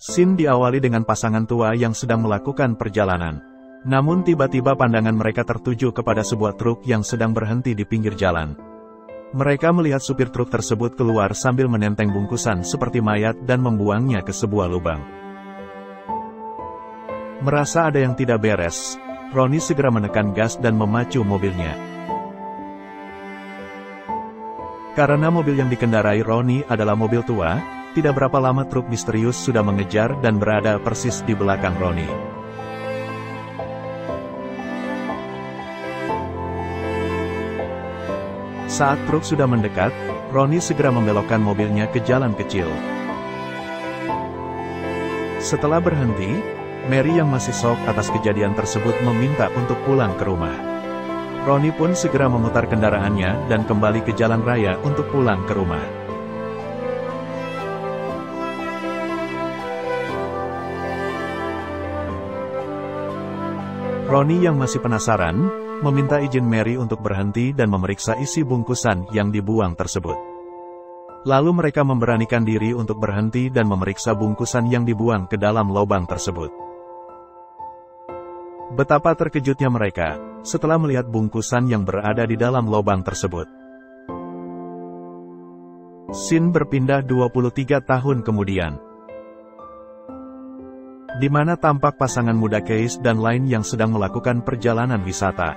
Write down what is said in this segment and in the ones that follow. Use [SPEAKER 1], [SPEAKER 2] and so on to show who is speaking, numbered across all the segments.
[SPEAKER 1] Scene diawali dengan pasangan tua yang sedang melakukan perjalanan. Namun tiba-tiba pandangan mereka tertuju kepada sebuah truk yang sedang berhenti di pinggir jalan. Mereka melihat supir truk tersebut keluar sambil menenteng bungkusan seperti mayat dan membuangnya ke sebuah lubang. Merasa ada yang tidak beres, Ronnie segera menekan gas dan memacu mobilnya. Karena mobil yang dikendarai Ronnie adalah mobil tua, tidak berapa lama truk misterius sudah mengejar dan berada persis di belakang Ronnie. Saat truk sudah mendekat, Ronnie segera membelokkan mobilnya ke jalan kecil. Setelah berhenti, Mary yang masih shock atas kejadian tersebut meminta untuk pulang ke rumah. Ronnie pun segera memutar kendaraannya dan kembali ke jalan raya untuk pulang ke rumah. Ronnie yang masih penasaran, meminta izin Mary untuk berhenti dan memeriksa isi bungkusan yang dibuang tersebut. Lalu mereka memberanikan diri untuk berhenti dan memeriksa bungkusan yang dibuang ke dalam lubang tersebut. Betapa terkejutnya mereka, setelah melihat bungkusan yang berada di dalam lubang tersebut. Scene berpindah 23 tahun kemudian, di mana tampak pasangan muda Case dan Lynn yang sedang melakukan perjalanan wisata.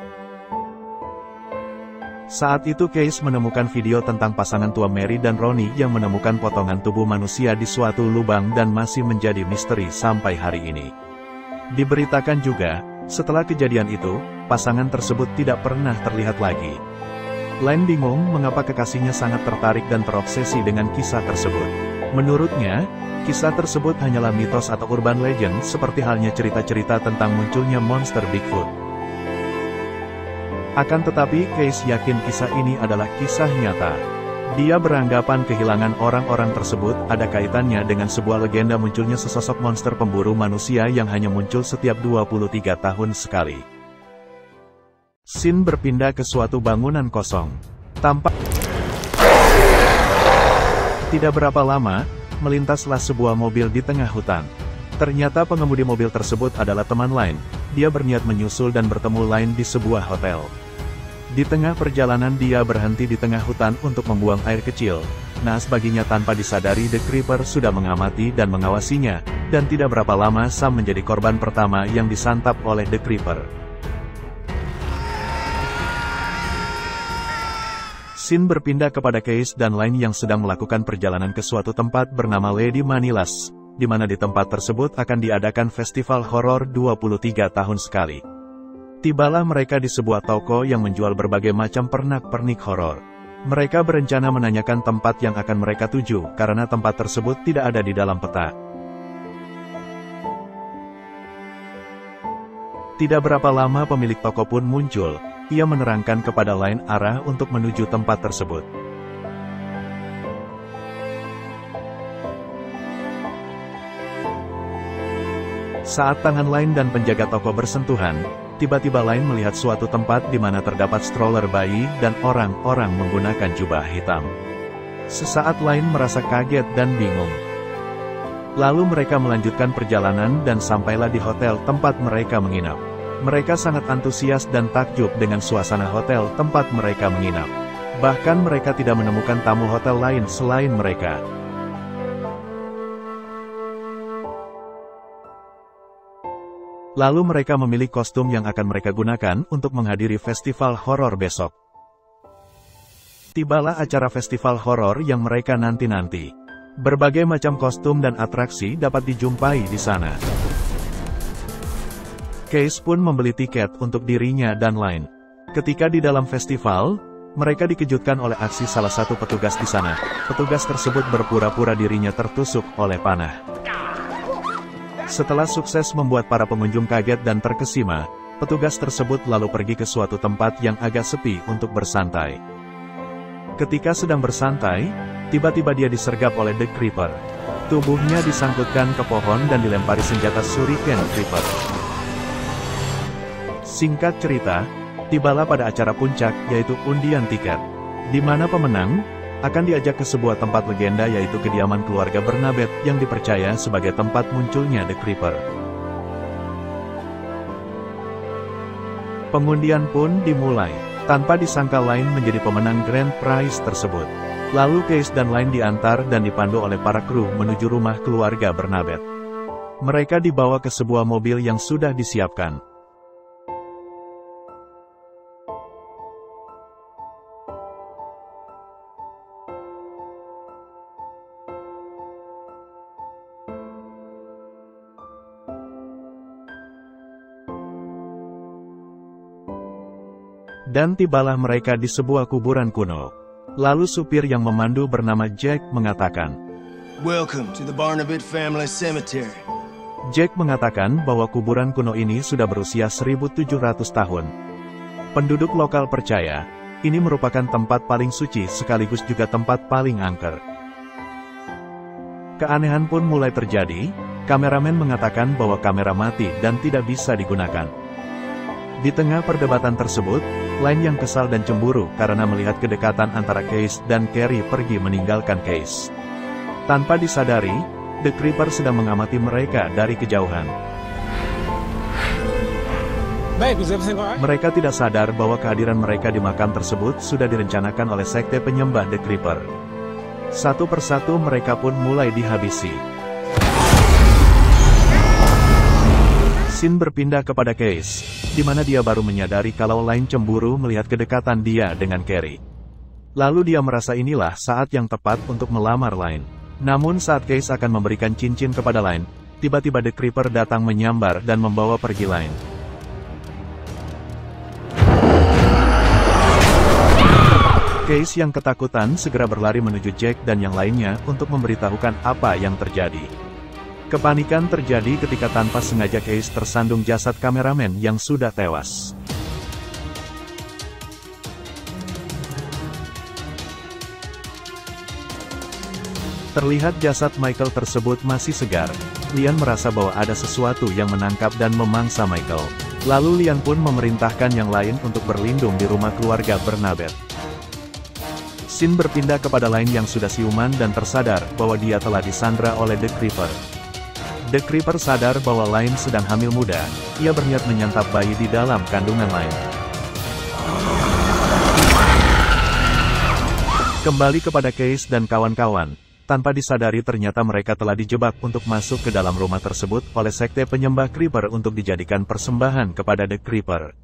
[SPEAKER 1] Saat itu Case menemukan video tentang pasangan tua Mary dan Ronnie yang menemukan potongan tubuh manusia di suatu lubang dan masih menjadi misteri sampai hari ini. Diberitakan juga, setelah kejadian itu, pasangan tersebut tidak pernah terlihat lagi. Lynn bingung mengapa kekasihnya sangat tertarik dan terobsesi dengan kisah tersebut. Menurutnya, kisah tersebut hanyalah mitos atau urban legend seperti halnya cerita-cerita tentang munculnya monster Bigfoot. Akan tetapi, Case yakin kisah ini adalah kisah nyata. Dia beranggapan kehilangan orang-orang tersebut ada kaitannya dengan sebuah legenda munculnya sesosok monster pemburu manusia yang hanya muncul setiap 23 tahun sekali. Scene berpindah ke suatu bangunan kosong. Tampak tidak berapa lama, melintaslah sebuah mobil di tengah hutan. Ternyata pengemudi mobil tersebut adalah teman Lynn. Dia berniat menyusul dan bertemu Lynn di sebuah hotel. Di tengah perjalanan dia berhenti di tengah hutan untuk membuang air kecil. Naas baginya tanpa disadari The Creeper sudah mengamati dan mengawasinya, dan tidak berapa lama Sam menjadi korban pertama yang disantap oleh The Creeper. Scene berpindah kepada Case dan Lynn yang sedang melakukan perjalanan ke suatu tempat bernama Lady Manilas, di mana di tempat tersebut akan diadakan festival horor 23 tahun sekali. Tibalah mereka di sebuah toko yang menjual berbagai macam pernak-pernik horor. Mereka berencana menanyakan tempat yang akan mereka tuju, karena tempat tersebut tidak ada di dalam peta. Tidak berapa lama pemilik toko pun muncul. Ia menerangkan kepada Lynn arah untuk menuju tempat tersebut. Saat tangan Lynn dan penjaga toko bersentuhan, tiba-tiba Lynn melihat suatu tempat di mana terdapat stroller bayi dan orang-orang menggunakan jubah hitam. Sesaat Lynn merasa kaget dan bingung. Lalu mereka melanjutkan perjalanan dan sampailah di hotel tempat mereka menginap. Mereka sangat antusias dan takjub dengan suasana hotel tempat mereka menginap. Bahkan mereka tidak menemukan tamu hotel lain selain mereka. Lalu mereka memilih kostum yang akan mereka gunakan untuk menghadiri festival horor besok. Tibalah acara festival horor yang mereka nanti-nanti. Berbagai macam kostum dan atraksi dapat dijumpai di sana. Case pun membeli tiket untuk dirinya dan Lynn. Ketika di dalam festival, mereka dikejutkan oleh aksi salah satu petugas di sana. Petugas tersebut berpura-pura dirinya tertusuk oleh panah. Setelah sukses membuat para pengunjung kaget dan terkesima, petugas tersebut lalu pergi ke suatu tempat yang agak sepi untuk bersantai. Ketika sedang bersantai, tiba-tiba dia disergap oleh The Creeper. Tubuhnya disangkutkan ke pohon dan dilempari senjata Shuriken Creeper. Singkat cerita, tibalah pada acara puncak, yaitu undian tiket, di mana pemenang akan diajak ke sebuah tempat legenda yaitu kediaman keluarga Bernabet yang dipercaya sebagai tempat munculnya The Creeper. Pengundian pun dimulai. Tanpa disangka Lynn menjadi pemenang Grand Prize tersebut. Lalu Case dan Lynn diantar dan dipandu oleh para kru menuju rumah keluarga Bernabet. Mereka dibawa ke sebuah mobil yang sudah disiapkan. Dan tibalah mereka di sebuah kuburan kuno. Lalu supir yang memandu bernama Jack mengatakan,
[SPEAKER 2] "Welcome to the Barnabet Family Cemetery."
[SPEAKER 1] Jack mengatakan bahwa kuburan kuno ini sudah berusia 1700 tahun. Penduduk lokal percaya, ini merupakan tempat paling suci sekaligus juga tempat paling angker. Keanehan pun mulai terjadi, kameramen mengatakan bahwa kamera mati dan tidak bisa digunakan. Di tengah perdebatan tersebut, Lynn yang kesal dan cemburu karena melihat kedekatan antara Case dan Carrie pergi meninggalkan Case. Tanpa disadari, The Creeper sedang mengamati mereka dari kejauhan. Mereka tidak sadar bahwa kehadiran mereka di makam tersebut sudah direncanakan oleh sekte penyembah The Creeper. Satu persatu mereka pun mulai dihabisi. Scene berpindah kepada Case, di mana dia baru menyadari kalau Lynn cemburu melihat kedekatan dia dengan Carrie. Lalu dia merasa inilah saat yang tepat untuk melamar Lynn. Namun saat Case akan memberikan cincin kepada Lynn, tiba-tiba The Creeper datang menyambar dan membawa pergi Lynn. Case yang ketakutan segera berlari menuju Jack dan yang lainnya untuk memberitahukan apa yang terjadi. Kepanikan terjadi ketika tanpa sengaja Case tersandung jasad kameramen yang sudah tewas. Terlihat jasad Michael tersebut masih segar. Lian merasa bahwa ada sesuatu yang menangkap dan memangsa Michael. Lalu Lian pun memerintahkan yang lain untuk berlindung di rumah keluarga Bernabet. Scene berpindah kepada Lynn yang sudah siuman dan tersadar bahwa dia telah disandra oleh The Creeper. The Creeper sadar bahwa Lynn sedang hamil muda. Ia berniat menyantap bayi di dalam kandungan Lynn. Kembali kepada Case dan kawan-kawan. Tanpa disadari ternyata mereka telah dijebak untuk masuk ke dalam rumah tersebut oleh sekte penyembah Creeper untuk dijadikan persembahan kepada The Creeper.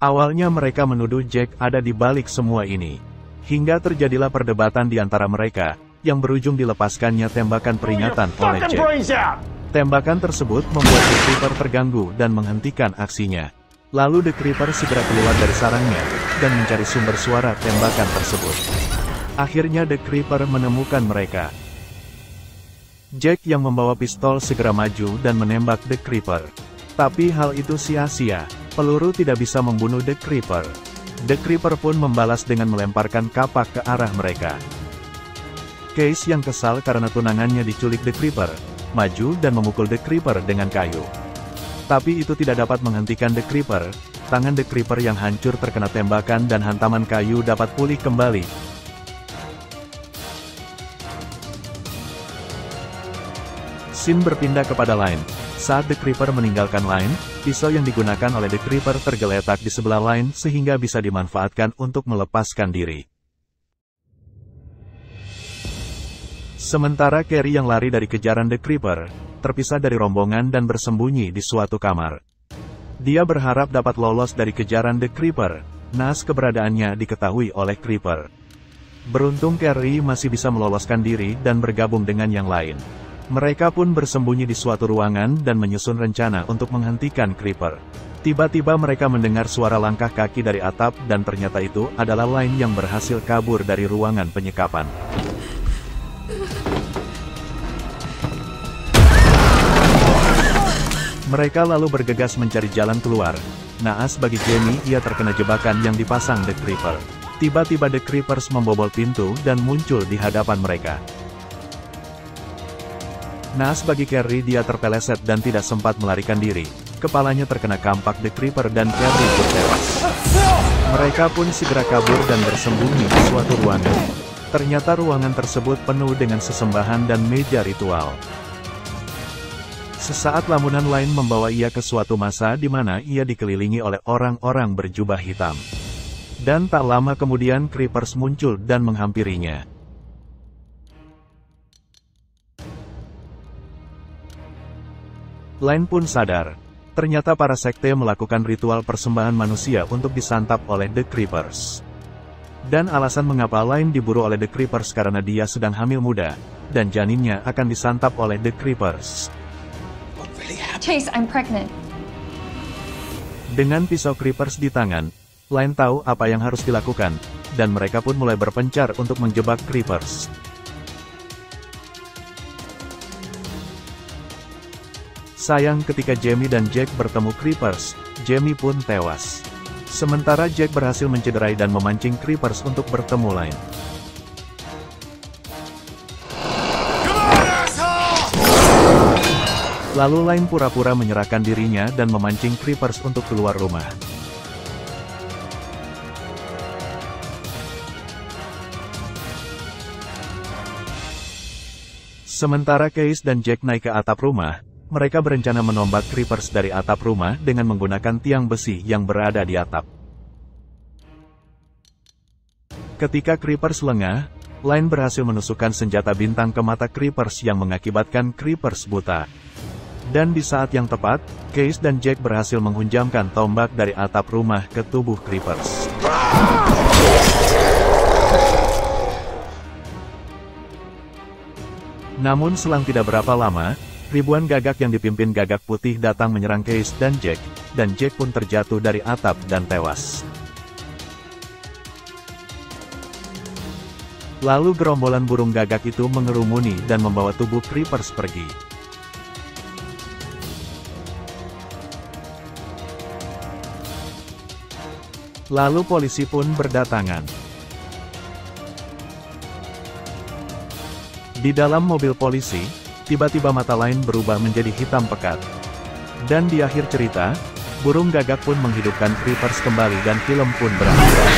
[SPEAKER 1] Awalnya mereka menuduh Jack ada di balik semua ini. Hingga terjadilah perdebatan di antara mereka, yang berujung dilepaskannya tembakan peringatan oleh Jack. Tembakan tersebut membuat The Creeper terganggu dan menghentikan aksinya. Lalu The Creeper segera keluar dari sarangnya, dan mencari sumber suara tembakan tersebut. Akhirnya The Creeper menemukan mereka. Jack yang membawa pistol segera maju dan menembak The Creeper. Tapi hal itu sia-sia, peluru tidak bisa membunuh The Creeper. The Creeper pun membalas dengan melemparkan kapak ke arah mereka. Case yang kesal karena tunangannya diculik The Creeper, maju dan memukul The Creeper dengan kayu. Tapi itu tidak dapat menghentikan The Creeper, tangan The Creeper yang hancur terkena tembakan dan hantaman kayu dapat pulih kembali. Scene berpindah kepada Lynn. Saat The Creeper meninggalkan Lynn, pisau yang digunakan oleh The Creeper tergeletak di sebelah Lynn sehingga bisa dimanfaatkan untuk melepaskan diri. Sementara Carrie yang lari dari kejaran The Creeper, terpisah dari rombongan dan bersembunyi di suatu kamar. Dia berharap dapat lolos dari kejaran The Creeper, naas keberadaannya diketahui oleh Creeper. Beruntung Carrie masih bisa meloloskan diri dan bergabung dengan yang lain. Mereka pun bersembunyi di suatu ruangan dan menyusun rencana untuk menghentikan Creeper. Tiba-tiba mereka mendengar suara langkah kaki dari atap dan ternyata itu adalah Lynn yang berhasil kabur dari ruangan penyekapan. Mereka lalu bergegas mencari jalan keluar. Naas bagi Jamie, ia terkena jebakan yang dipasang The Creeper. Tiba-tiba The Creepers membobol pintu dan muncul di hadapan mereka. Naas bagi Carrie, dia terpeleset dan tidak sempat melarikan diri. Kepalanya terkena kampak The Creeper dan Carrie pun tewas. Mereka pun segera kabur dan bersembunyi di suatu ruangan. Ternyata ruangan tersebut penuh dengan sesembahan dan meja ritual. Sesaat lamunan lain membawa ia ke suatu masa di mana ia dikelilingi oleh orang-orang berjubah hitam. Dan tak lama kemudian Creepers muncul dan menghampirinya. Line pun sadar, ternyata para sekte melakukan ritual persembahan manusia untuk disantap oleh The Creepers. Dan alasan mengapa Line diburu oleh The Creepers karena dia sedang hamil muda, dan janinnya akan disantap oleh The Creepers.
[SPEAKER 3] Chase, I'm pregnant.
[SPEAKER 1] Dengan pisau Creepers di tangan, Line tahu apa yang harus dilakukan, dan mereka pun mulai berpencar untuk menjebak Creepers. Sayang ketika Jamie dan Jack bertemu Creepers, Jamie pun tewas. Sementara Jack berhasil mencederai dan memancing Creepers untuk bertemu Line. Lalu Line pura-pura menyerahkan dirinya dan memancing Creepers untuk keluar rumah. Sementara Case dan Jack naik ke atap rumah, mereka berencana menombak Creepers dari atap rumah dengan menggunakan tiang besi yang berada di atap. Ketika Creepers lengah, Line berhasil menusukkan senjata bintang ke mata Creepers yang mengakibatkan Creepers buta. Dan di saat yang tepat, Case dan Jack berhasil menghunjamkan tombak dari atap rumah ke tubuh Creepers. Namun selang tidak berapa lama, ribuan gagak yang dipimpin Gagak Putih datang menyerang Case dan Jack pun terjatuh dari atap dan tewas. Lalu gerombolan burung gagak itu mengerumuni dan membawa tubuh Creepers pergi. Lalu polisi pun berdatangan. Di dalam mobil polisi, tiba-tiba mata Line berubah menjadi hitam pekat. Dan di akhir cerita, burung gagak pun menghidupkan Creepers kembali dan film pun berakhir.